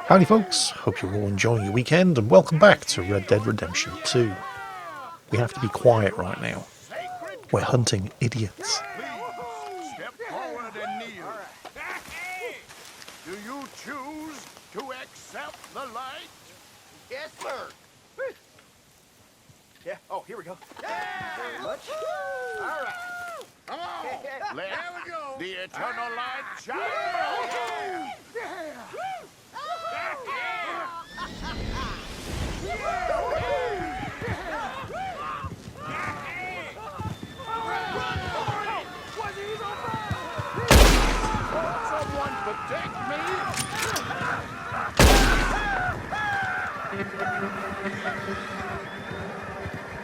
Howdy folks, hope you're all enjoying your weekend and welcome back to Red Dead Redemption 2. We have to be quiet right now. We're hunting idiots. Step forward and kneel. Do you choose to accept the light? Yes, sir. Yeah. Oh, here we go. Very much. All right. Come on. Let we go. the eternal light shine. Someone protect me.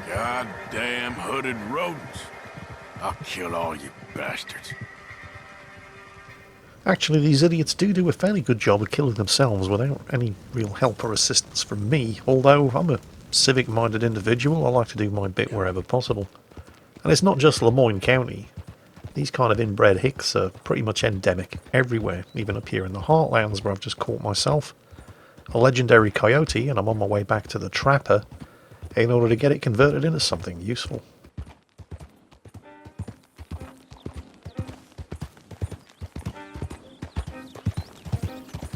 Goddamn hooded rodents. I'll kill all you bastards. Actually, these idiots do a fairly good job of killing themselves without any real help or assistance from me, although I'm a civic-minded individual. I like to do my bit wherever possible. And it's not just Lemoyne County. These kind of inbred hicks are pretty much endemic everywhere, even up here in the Heartlands where I've just caught myself a legendary coyote, and I'm on my way back to the trapper in order to get it converted into something useful.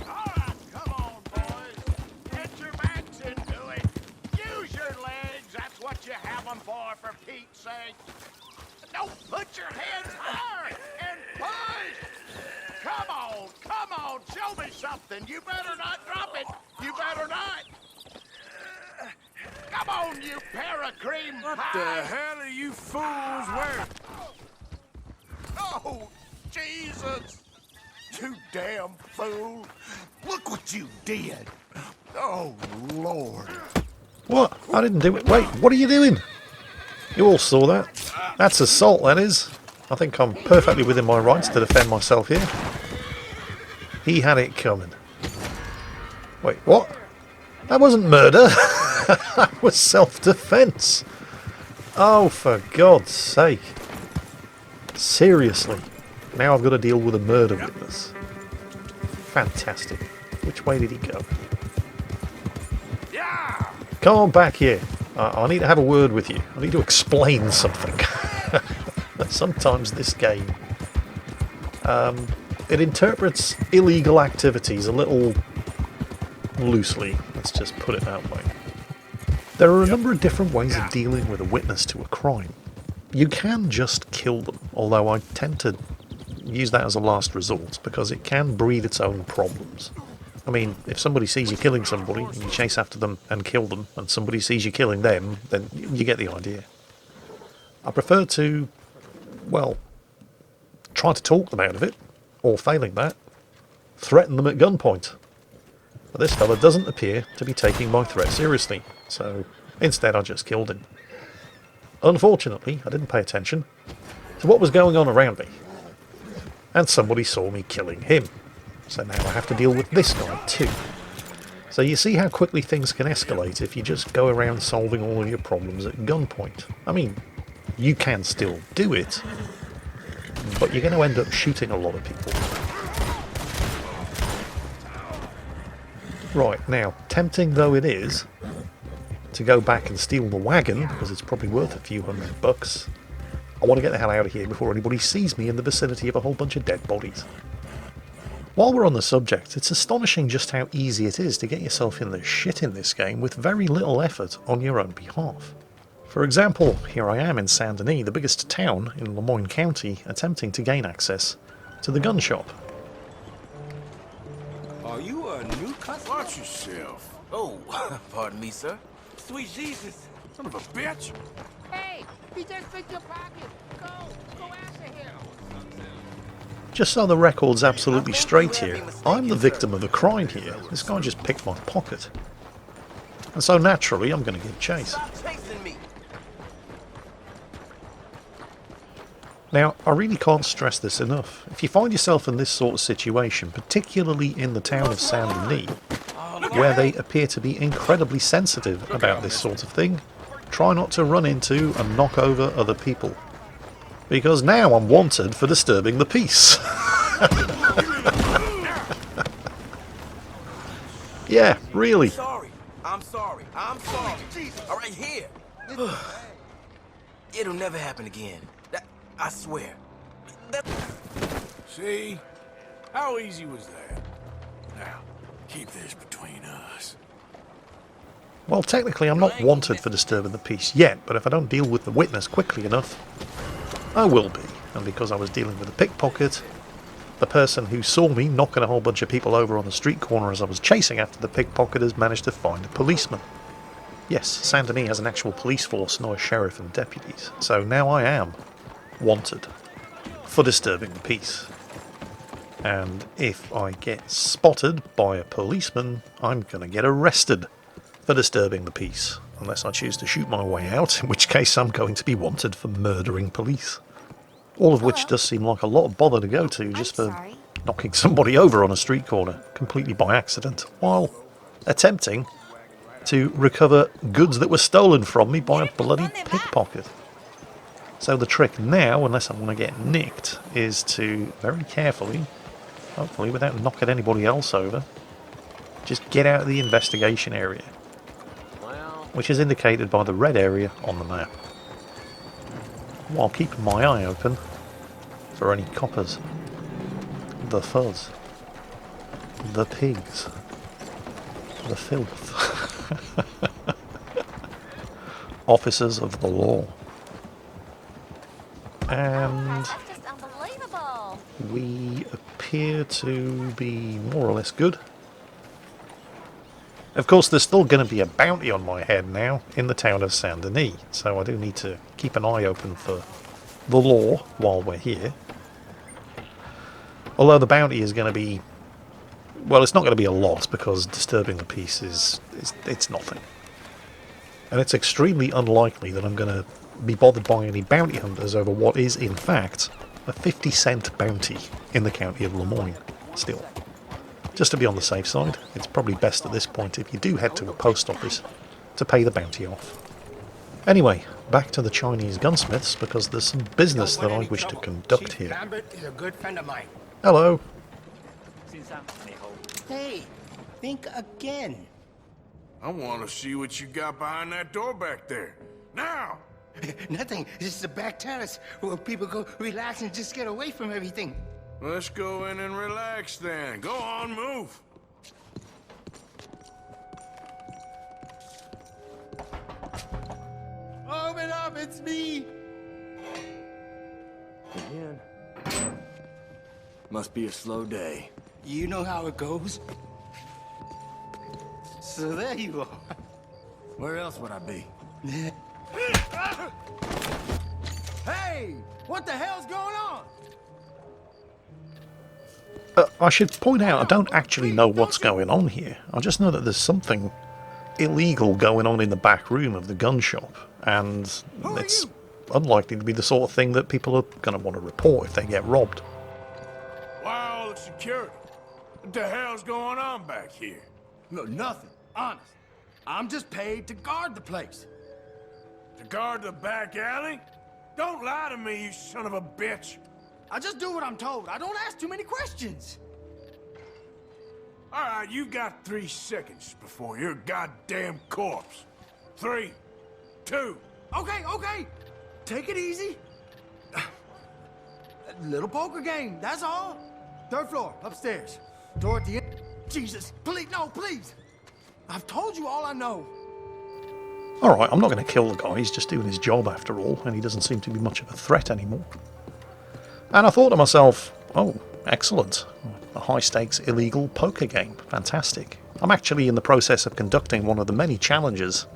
Come on, boys. Get your backs into it. Use your legs. That's what you have them for Pete's sake. Don't put your hands hard and push. Come on, show me something. You better not drop it. You better not. Come on, you pair of cream pies. What the hell are you fools wearing? Oh, Jesus. You damn fool. Look what you did. Oh, Lord. What? I didn't do it. Wait, what are you doing? You all saw that. That's assault, that is. I think I'm perfectly within my rights to defend myself here. He had it coming. Wait, what? That wasn't murder. That was self-defense. Oh, for God's sake. Seriously. Now I've got to deal with a murder witness. Fantastic. Which way did he go? Yeah. Come on back here. I need to have a word with you. I need to explain something. Sometimes this game, it interprets illegal activities a little loosely. Let's just put it that way. There are a number of different ways of dealing with a witness to a crime. You can just kill them, although I tend to use that as a last resort because it can breed its own problems. I mean, if somebody sees you killing somebody, and you chase after them and kill them, and somebody sees you killing them, then you get the idea. I prefer to, well, try to talk them out of it, or failing that, threaten them at gunpoint. But this fella doesn't appear to be taking my threat seriously, so instead I just killed him. Unfortunately, I didn't pay attention to what was going on around me, and somebody saw me killing him. So now I have to deal with this guy too. So you see how quickly things can escalate if you just go around solving all of your problems at gunpoint. I mean, you can still do it, but you're going to end up shooting a lot of people. Right, now, tempting though it is to go back and steal the wagon, because it's probably worth a few $100, I want to get the hell out of here before anybody sees me in the vicinity of a whole bunch of dead bodies. While we're on the subject, it's astonishing just how easy it is to get yourself in the shit in this game with very little effort on your own behalf. For example, here I am in Saint Denis, the biggest town in Lemoyne County, attempting to gain access to the gun shop. Are you a new customer? Watch yourself. Oh, pardon me, sir. Sweet Jesus. Son of a bitch. Hey, he just picked your pocket. Go after him. Just so the record's absolutely straight here, I'm the victim of a crime here. This guy just picked my pocket. And so naturally, I'm going to give chase. Stop chasing me. Now, I really can't stress this enough. If you find yourself in this sort of situation, particularly in the town of Saint Denis, where they appear to be incredibly sensitive about this sort of thing, try not to run into and knock over other people. Because now I'm wanted for disturbing the peace. Yeah, really. Sorry. I'm sorry. I'm sorry. All right, here. It'll never happen again. I swear. See? How easy was that? Now, keep this between us. Well, technically I'm not wanted for disturbing the peace yet, but if I don't deal with the witness quickly enough, I will be. And because I was dealing with a pickpocket, the person who saw me knocking a whole bunch of people over on the street corner as I was chasing after the pickpocket has managed to find a policeman. Yes, Saint Denis has an actual police force, not a sheriff and deputies, so now I am wanted for disturbing the peace. And if I get spotted by a policeman, I'm going to get arrested for disturbing the peace, unless I choose to shoot my way out, in which case I'm going to be wanted for murdering police. All of which does seem like a lot of bother to go to just for knocking somebody over on a street corner, completely by accident, while attempting to recover goods that were stolen from me by a bloody pickpocket. So the trick now, unless I want to get nicked, is to very carefully, hopefully without knocking anybody else over, just get out of the investigation area, which is indicated by the red area on the map, while keeping my eye open for any coppers, the fuzz, the pigs, the filth, officers of the law. And That's just unbelievable. we appear to be more or less good. Of course, there's still going to be a bounty on my head now in the town of Saint Denis, so I do need to keep an eye open for the law while we're here. Although the bounty is going to be, well, it's not going to be a lot because disturbing the peace is it's nothing. And it's extremely unlikely that I'm going to be bothered by any bounty hunters over what is, in fact, a 50-cent bounty in the county of Lemoyne, still. Just to be on the safe side, it's probably best at this point if you do head to a post office to pay the bounty off. Anyway, back to the Chinese gunsmiths, because there's some business that I wish to conduct here. Lambert is a good friend of mine. Hello. Hey, think again. I want to see what you got behind that door back there. Now! Nothing. This is a back terrace where people go relax and just get away from everything. Let's go in and relax then. Go on, move. Open up, it's me. Again. Must be a slow day. You know how it goes. So there you are. Where else would I be? Hey, what the hell's going on? I should point out, I don't actually know what's going on here. I just know that there's something illegal going on in the back room of the gun shop, and it's unlikely to be the sort of thing that people are going to want to report if they get robbed. Wow, the security. What the hell's going on back here? No, nothing. Honest. I'm just paid to guard the place. To guard the back alley? Don't lie to me, you son of a bitch. I just do what I'm told. I don't ask too many questions. All right, you've got 3 seconds before your goddamn corpse. 3, 2. Okay. Take it easy. A little poker game, that's all. 3rd floor, upstairs. Door at the end. Jesus, please, no, please. I've told you all I know. Alright, I'm not going to kill the guy, he's just doing his job after all, and he doesn't seem to be much of a threat anymore. And I thought to myself, oh, excellent. A high-stakes illegal poker game. Fantastic. I'm actually in the process of conducting one of the many challenges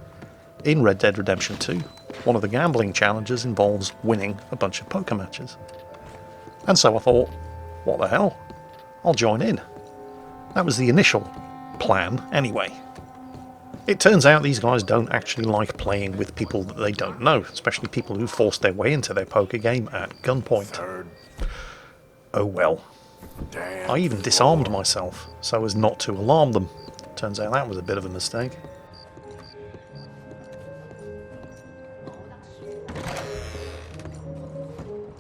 in Red Dead Redemption 2. One of the gambling challenges involves winning a bunch of poker matches. And so I thought, what the hell? I'll join in. That was the initial plan, anyway. It turns out these guys don't actually like playing with people that they don't know, especially people who forced their way into their poker game at gunpoint. Oh well. I even disarmed myself so as not to alarm them. Turns out that was a bit of a mistake.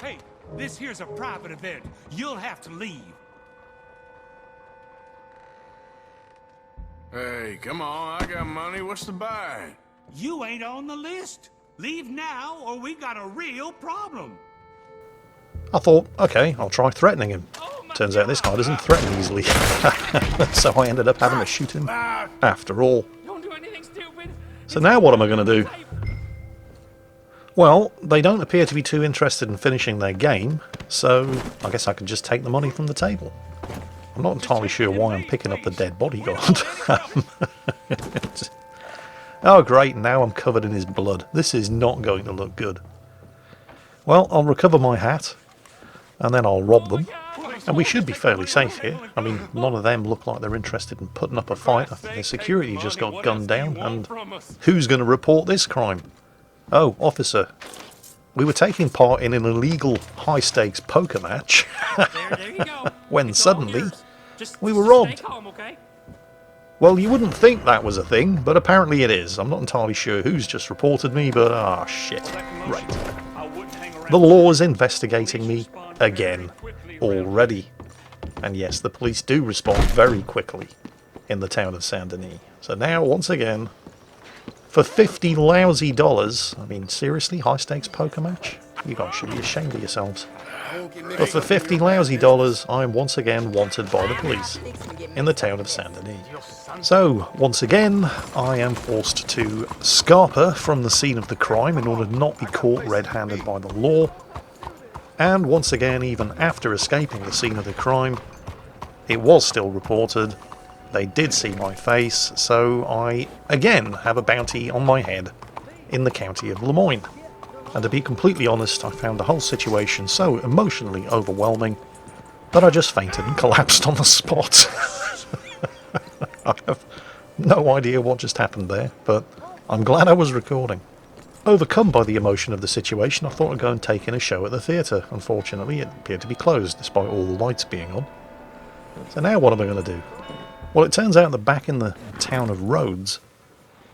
Hey, this here's a private event. You'll have to leave. Hey, come on, I got money. What's the buy? You ain't on the list. Leave now or we got a real problem. I thought, okay, I'll try threatening him. Turns out this guy doesn't threaten easily. So I ended up having to shoot him after all. Don't do anything stupid. So now what am I going to do? Well, they don't appear to be too interested in finishing their game, so I guess I can just take the money from the table. I'm not entirely sure why I'm picking up the dead bodyguard. Oh great, now I'm covered in his blood. This is not going to look good. Well, I'll recover my hat, and then I'll rob them. And we should be fairly safe here. I mean, none of them look like they're interested in putting up a fight. I think their security just got gunned down, and who's going to report this crime? Oh, officer. We were taking part in an illegal high-stakes poker match There you go. when It's all suddenly yours. Just we were robbed. Stay calm, okay? Well, you wouldn't think that was a thing, but apparently it is. I'm not entirely sure who's just reported me, but ah, shit. Right. The law is investigating me again, already. And yes, the police do respond very quickly in the town of Saint Denis. So now, once again, for $50 lousy, I mean, seriously, high-stakes poker match? You guys should be ashamed of yourselves. But for $50 lousy, I'm once again wanted by the police in the town of Saint Denis. So, once again, I am forced to scarper from the scene of the crime in order to not be caught red-handed by the law. And once again, even after escaping the scene of the crime, it was still reported. They did see my face, so I again have a bounty on my head in the county of Lemoyne. And to be completely honest, I found the whole situation so emotionally overwhelming that I just fainted and collapsed on the spot. I have no idea what just happened there, but I'm glad I was recording. Overcome by the emotion of the situation, I thought I'd go and take in a show at the theatre. Unfortunately, it appeared to be closed, despite all the lights being on. So now what am I going to do? Well, it turns out that back in the town of Rhodes,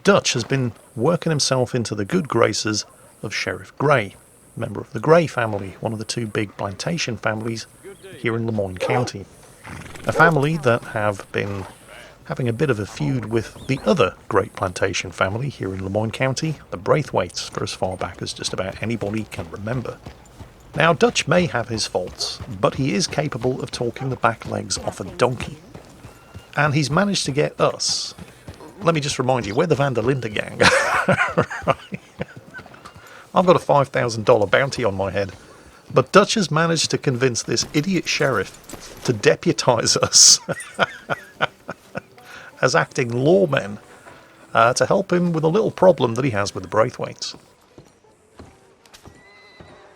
Dutch has been working himself into the good graces of Sheriff Gray, member of the Gray family, one of the two big plantation families here in Lemoyne County. A family that have been having a bit of a feud with the other great plantation family here in Lemoyne County, the Braithwaites, for as far back as just about anybody can remember. Now, Dutch may have his faults, but he is capable of talking the back legs off a donkey. And he's managed to get us. Let me just remind you, we're the Van der Linde gang. Right. I've got a $5,000 bounty on my head. But Dutch has managed to convince this idiot sheriff to deputise us as acting lawmen to help him with a little problem that he has with the Braithwaites.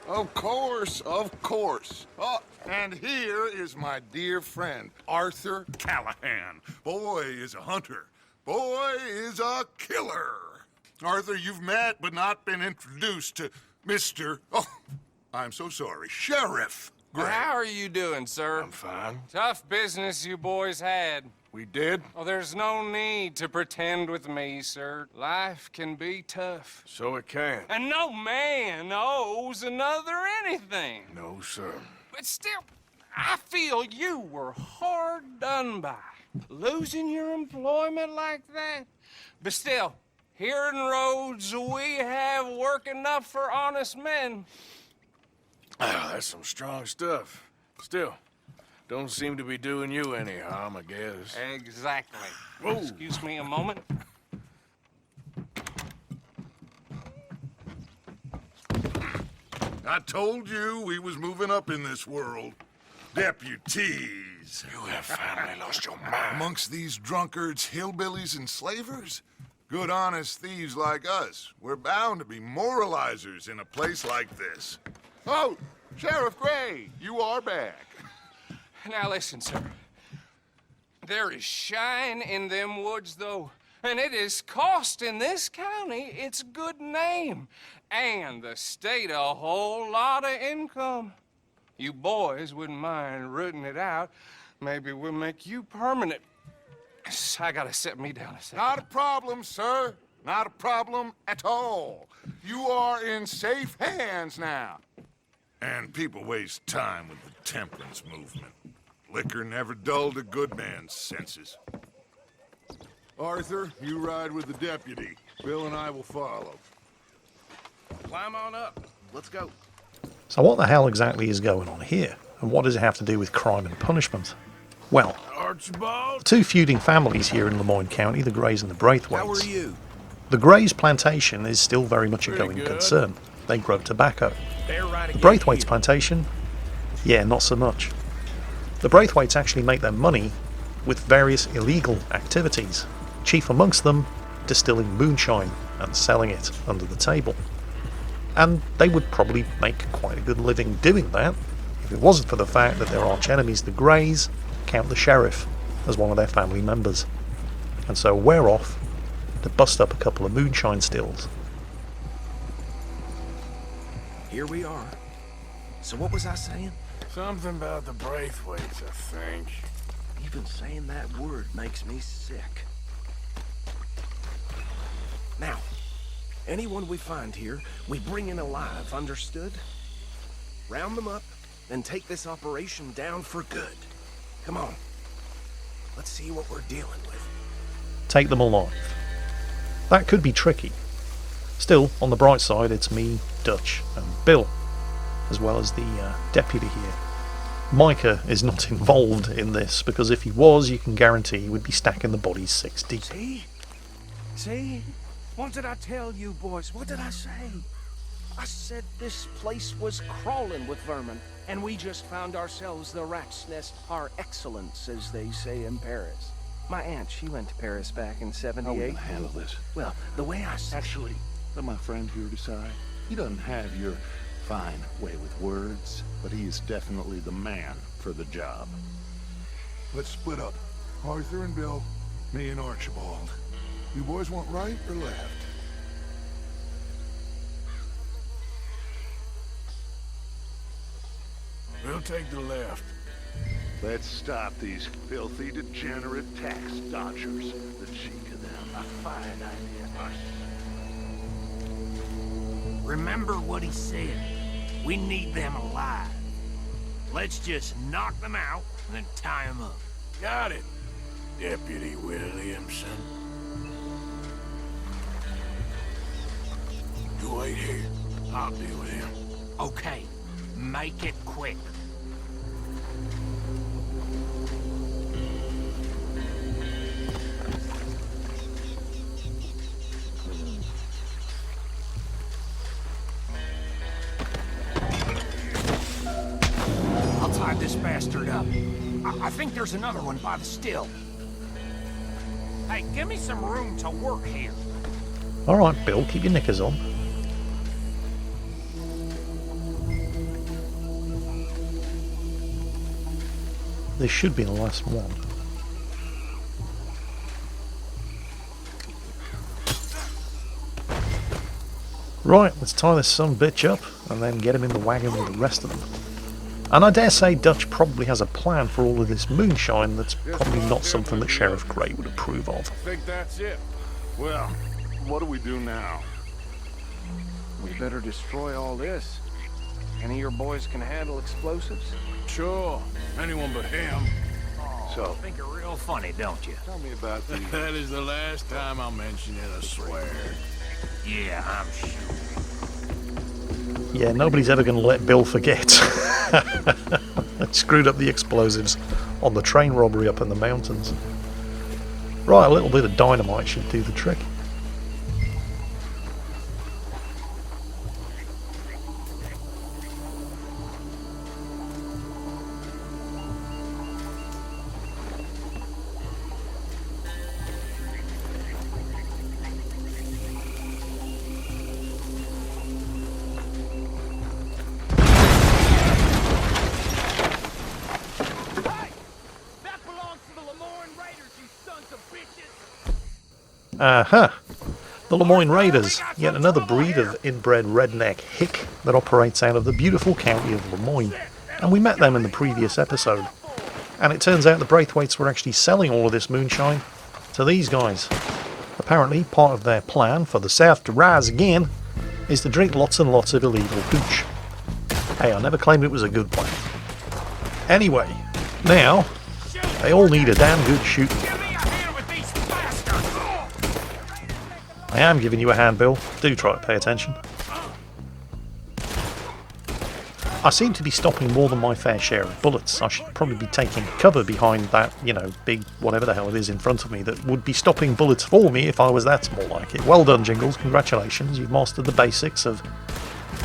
Of course, of course. Oh, and here is my dear friend, Arthur Callahan. Boy is a hunter. Boy is a killer. Arthur, you've met but not been introduced to Mr. Oh, I'm so sorry, Sheriff Gray. How are you doing, sir? I'm fine. Tough business you boys had. We did? Oh, there's no need to pretend with me, sir. Life can be tough. So it can. And no man owes another anything. No, sir. But still, I feel you were hard done by. Losing your employment like that. But still, here in Rhodes, we have work enough for honest men. Ah, that's some strong stuff. Still, don't seem to be doing you any harm, I guess. Exactly. Whoa. Excuse me a moment. I told you we was moving up in this world. Deputies. You have finally lost your mind. Amongst these drunkards, hillbillies, and slavers? Good honest thieves like us. We're bound to be moralizers in a place like this. Oh, Sheriff Gray, you are back. Now listen, sir. There is shine in them woods, though, and it is costing this county its good name and the state a whole lot of income. You boys wouldn't mind rooting it out. Maybe we'll make you permanent. I gotta set me down a second. Not a problem, sir. Not a problem at all. You are in safe hands now. And people waste time with the temperance movement. Liquor never dulled a good man's senses. Arthur, you ride with the deputy. Bill and I will follow. Climb on up. Let's go. So what the hell exactly is going on here? And what does it have to do with crime and punishment? Well, Archibald? the two feuding families here in Lemoyne County, the Greys and the Braithwaites. How are you? The Greys' plantation is still very much a Pretty going good. concern. They grow tobacco. They're right The against Braithwaites' you. plantation? Yeah, not so much. The Braithwaites actually make their money with various illegal activities, chief amongst them distilling moonshine and selling it under the table. And they would probably make quite a good living doing that if it wasn't for the fact that their arch enemies, the Greys, count the sheriff as one of their family members. And so we're off to bust up a couple of moonshine stills. Here we are. So what was I saying? Something about the Braithwaites, I think. Even saying that word makes me sick. Now, anyone we find here, we bring in alive, understood? Round them up, then take this operation down for good. Come on. Let's see what we're dealing with. Take them alive. That could be tricky. Still, on the bright side, it's me, Dutch, and Bill, as well as the deputy here. Micah is not involved in this, because if he was, you can guarantee he would be stacking the bodies 6 deep. See? See? What did I tell you, boys? What did I say? I said this place was crawling with vermin, and we just found ourselves the rat's nest par excellence, as they say in Paris. My aunt, she went to Paris back in '78. How are we gonna handle this? Well, the way I said... Actually, let my friend here decide. He doesn't have your fine way with words, but he is definitely the man for the job. Let's split up. Arthur and Bill, me and Archibald. You boys want right or left? We'll take the left. Let's stop these filthy, degenerate tax dodgers. The cheek of them. A fine idea. Remember what he said. We need them alive. Let's just knock them out and then tie them up. Got it, Deputy Williamson. You wait here. I'll deal with him. Okay, make it quick. I'll tie this bastard up. I think there's another one by the still. Hey, give me some room to work here. Alright, Bill, keep your knickers on. This should be the last one. Right, let's tie this son bitch up and then get him in the wagon with the rest of them. And I dare say Dutch probably has a plan for all of this moonshine that's probably not something that Sheriff Grey would approve of. I think that's it. Well, what do we do now? We better destroy all this. Any of your boys can handle explosives? Sure. Anyone but him. So, Think you're real funny, don't you? tell me about the... That is the last time I'll mention it, I swear. Yeah, I'm sure. Yeah, nobody's ever going to let Bill forget. Screwed up the explosives on the train robbery up in the mountains. Right, a little bit of dynamite should do the trick. That belongs to the Lemoyne Raiders, you sons of bitches! Aha! The Lemoyne Raiders, yet another breed of inbred redneck hick that operates out of the beautiful county of Lemoyne. And we met them in the previous episode. And it turns out the Braithwaites were actually selling all of this moonshine to these guys. Apparently, part of their plan for the South to rise again is to drink lots and lots of illegal hooch. Hey, I never claimed it was a good plan. Anyway, now, they all need a damn good shooting. Give me a hand with these bastards! I am giving you a hand, Bill. Do try to pay attention. I seem to be stopping more than my fair share of bullets. I should probably be taking cover behind that, you know, big whatever the hell it is in front of me that would be stopping bullets for me if I was that small like it. Well done, Jingles. Congratulations. You've mastered the basics of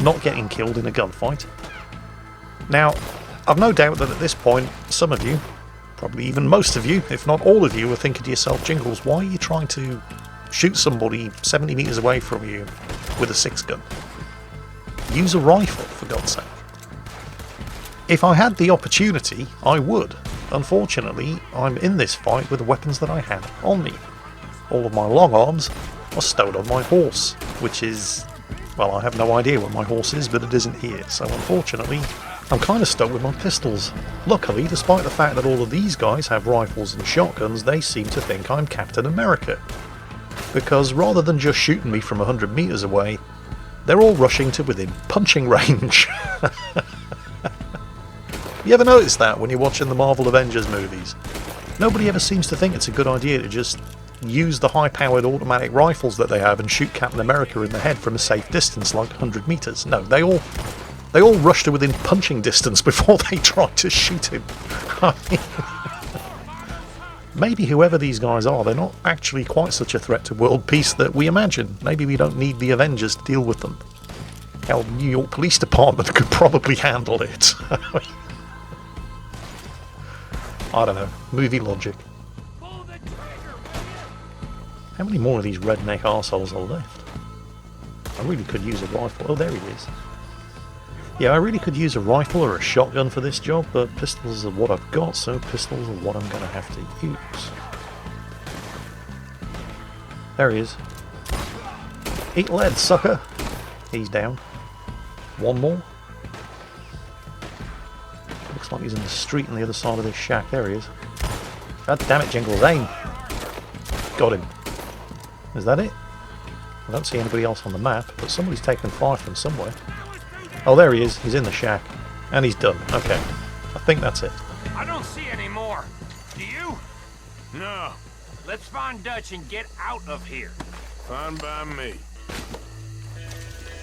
not getting killed in a gunfight. Now, I've no doubt that at this point, some of you, probably even most of you, if not all of you, are thinking to yourself, Jingles, why are you trying to shoot somebody 70 metres away from you with a 6-gun? Use a rifle, for God's sake. If I had the opportunity, I would. Unfortunately, I'm in this fight with the weapons that I had on me. All of my long arms are stowed on my horse, which is... well, I have no idea where my horse is, but it isn't here, so unfortunately, I'm kind of stuck with my pistols. Luckily, despite the fact that all of these guys have rifles and shotguns, they seem to think I'm Captain America. Because rather than just shooting me from 100 metres away, they're all rushing to within punching range. You ever notice that when you're watching the Marvel Avengers movies? Nobody ever seems to think it's a good idea to just use the high-powered automatic rifles that they have and shoot Captain America in the head from a safe distance like 100 metres. No, they all rush to within punching distance before they try to shoot him. Maybe whoever these guys are, they're not actually quite such a threat to world peace that we imagine. Maybe we don't need the Avengers to deal with them. Hell, New York Police Department could probably handle it. I don't know. Movie logic. How many more of these redneck arseholes are left? I really could use a rifle. Oh, there he is. Yeah, I really could use a rifle or a shotgun for this job, but pistols are what I've got, so pistols are what I'm going to have to use. There he is. Eat lead, sucker! He's down. One more. Looks like he's in the street on the other side of this shack. There he is. God damn it, Jingles, aim! Got him. Is that it? I don't see anybody else on the map, but somebody's taken fire from somewhere. Oh, there he is. He's in the shack. And he's done. Okay. I think that's it. I don't see any more. Do you? No. Let's find Dutch and get out of here. Fine by me.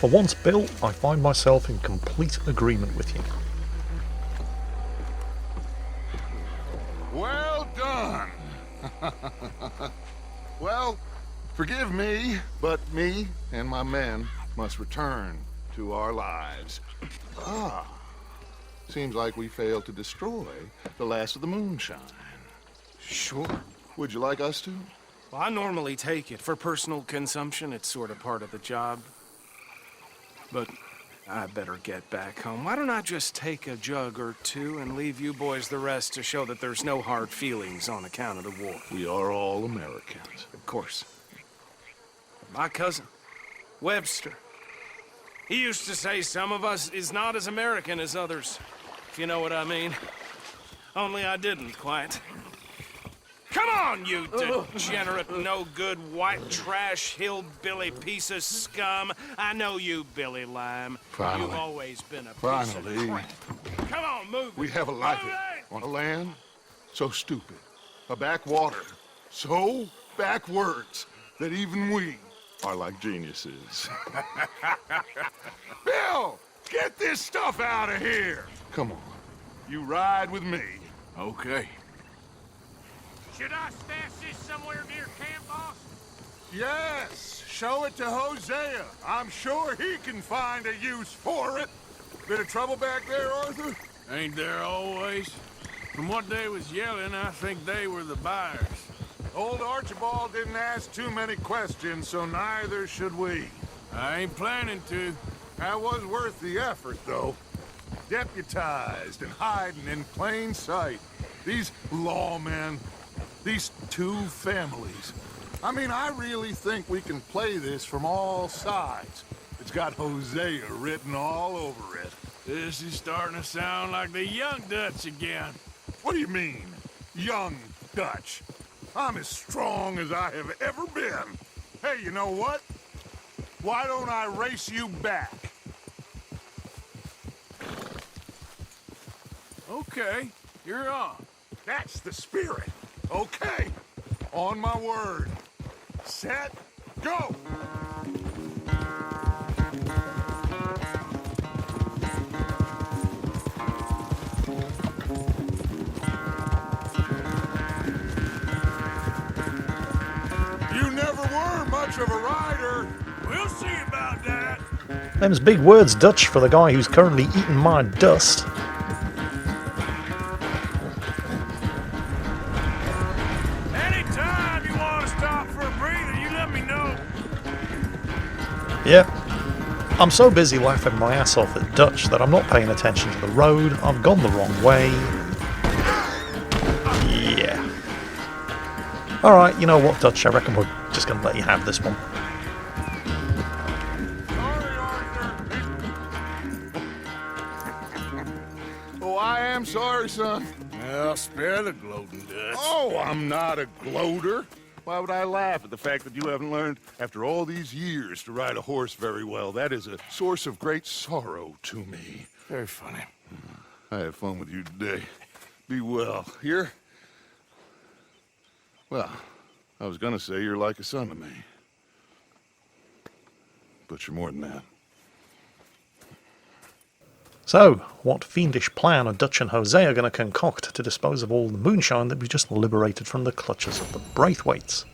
For once, Bill, I find myself in complete agreement with you. Well done. Well, forgive me, but me and my men must return to our lives. Ah, seems like we failed to destroy the last of the moonshine. Sure. Would you like us to? Well, I normally take it. For personal consumption, it's sort of part of the job. But I better get back home. Why don't I just take a jug or two and leave you boys the rest to show that there's no hard feelings on account of the war? We are all Americans. Of course. My cousin, Webster, he used to say some of us is not as American as others, if you know what I mean. Only I didn't quite. Come on, you degenerate, no-good, white trash, hillbilly piece of scum. I know you, Billy Lime. Finally. You've always been a piece of Finally. crap. Come on, move We it. have a life Move it. on a land so stupid, a backwater so backwards that even we are like geniuses. Bill, get this stuff out of here. Come on, you ride with me. Okay. Should I stash this somewhere near camp, boss? Yes, show it to Hosea. I'm sure he can find a use for it. Bit of trouble back there, Arthur? Ain't there always? From what they was yelling, I think they were the buyers. Old Archibald didn't ask too many questions, so neither should we. I ain't planning to. That was worth the effort, though. Deputized and hiding in plain sight. These lawmen, these two families. I mean, I really think we can play this from all sides. It's got Hosea written all over it. This is starting to sound like the young Dutch again. What do you mean, young Dutch? I'm as strong as I have ever been. Hey, you know what? Why don't I race you back? Okay, you're on. That's the spirit. Okay, on my word. Set, Go! You never were much of a rider. We'll see about that. Them's big words, Dutch, for the guy who's currently eating my dust. Anytime you want to stop for a breather, you let me know. Yep. I'm so busy laughing my ass off at Dutch that I'm not paying attention to the road. I've gone the wrong way. Yeah. Alright, you know what, Dutch? I reckon we're just going to let you have this one. Sorry, Arthur. Oh, I am sorry, son. Well, spare the gloating, Dutch. Oh, I'm not a gloater. Why would I laugh at the fact that you haven't learned, after all these years, to ride a horse very well? That is a source of great sorrow to me. Very funny. I had fun with you today. Be well. Here? Well, I was gonna say you're like a son to me. But you're more than that. So, what fiendish plan are Dutch and Jose are going to concoct to dispose of all the moonshine that we just liberated from the clutches of the Braithwaites?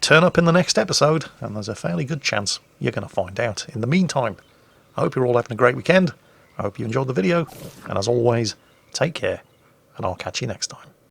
Turn up in the next episode, and there's a fairly good chance you're going to find out. In the meantime, I hope you're all having a great weekend. I hope you enjoyed the video, and as always, take care, and I'll catch you next time.